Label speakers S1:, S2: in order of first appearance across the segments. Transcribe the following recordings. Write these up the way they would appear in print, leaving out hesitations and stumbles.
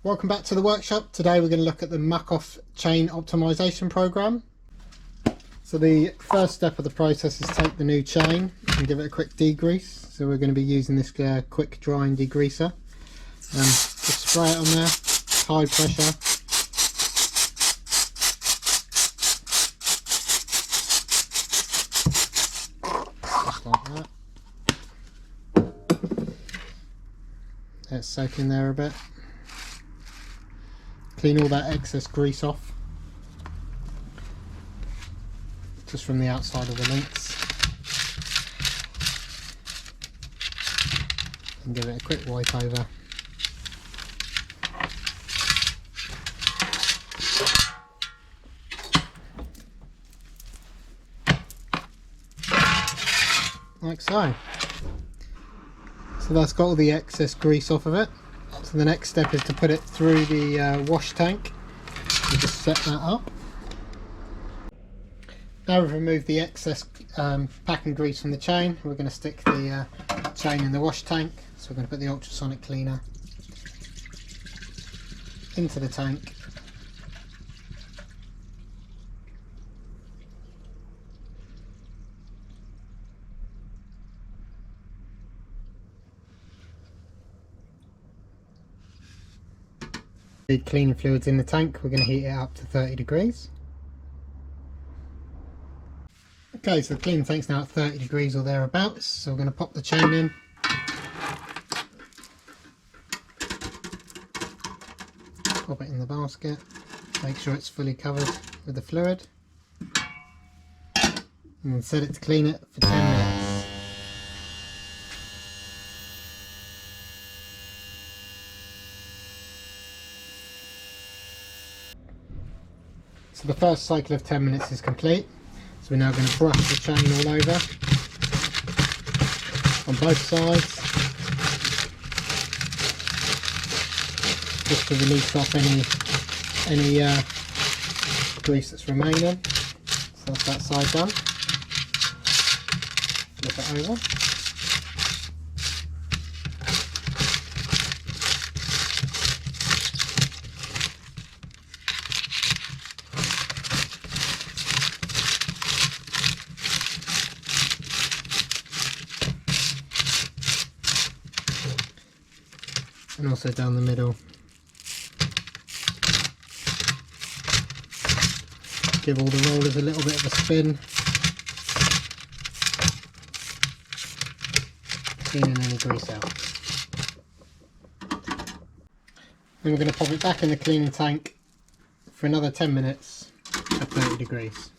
S1: Welcome back to the workshop. Today we're going to look at the Muc-Off Chain Optimisation program. So the first step of the process is take the new chain and give it a quick degrease. So we're going to be using this quick drying degreaser. Just spray it on there, high pressure. Just like that. Let it soak in there a bit. Clean all that excess grease off, just from the outside of the links, and give it a quick wipe over. Like so. So that's got all the excess grease off of it. So the next step is to put it through the wash tank and just set that up. Now we've removed the excess packing grease from the chain, we're going to stick the chain in the wash tank. So we're going to put the ultrasonic cleaner into the tank. The cleaning fluids in the tank, we're going to heat it up to 30 degrees. Okay, so the cleaning tank's now at 30 degrees or thereabouts, so we're going to pop the chain in. Pop it in the basket, make sure it's fully covered with the fluid, and then set it to clean it for 10 minutes. So the first cycle of 10 minutes is complete. So we're now going to brush the chain all over on both sides, just to release off any grease that's remaining. So that's that side done. Flip it over. And also down the middle. Give all the rollers a little bit of a spin, cleaning any grease out. Then we're going to pop it back in the cleaning tank for another 10 minutes at 30 degrees.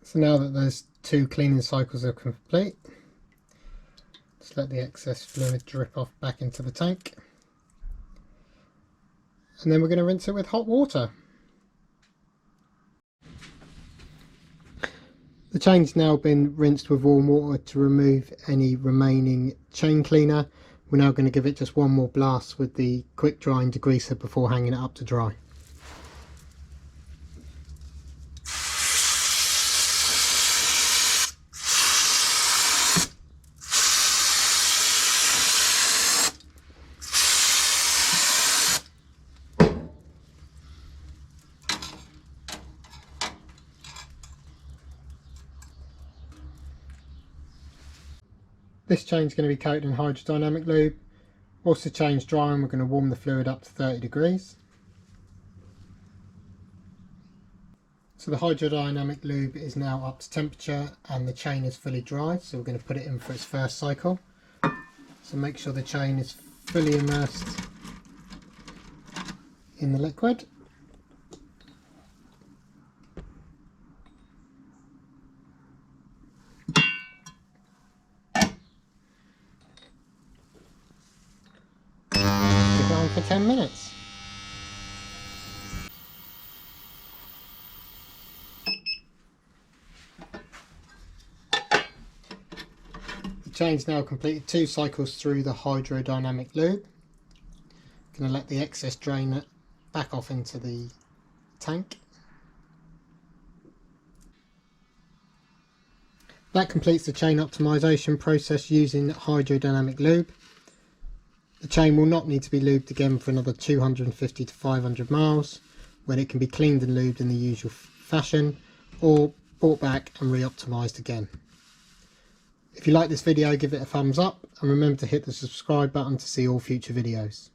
S1: So now that those two cleaning cycles are complete, just let the excess fluid drip off back into the tank, and then we're going to rinse it with hot water. The chain's now been rinsed with warm water to remove any remaining chain cleaner. We're now going to give it just one more blast with the quick drying degreaser before hanging it up to dry. This chain's going to be coated in Hydrodynamic Lube. Whilst the chain's drying, we're going to warm the fluid up to 30 degrees. So the Hydrodynamic Lube is now up to temperature and the chain is fully dry, so we're going to put it in for its first cycle. So make sure the chain is fully immersed in the liquid. Keep it on for 10 minutes. The chain's now completed 2 cycles through the Hydrodynamic Lube. Going to let the excess drain back off into the tank. That completes the chain optimization process using Hydrodynamic Lube. The chain will not need to be lubed again for another 250 to 500 miles, when it can be cleaned and lubed in the usual fashion, or brought back and re-optimized again. If you like this video, give it a thumbs up and remember to hit the subscribe button to see all future videos.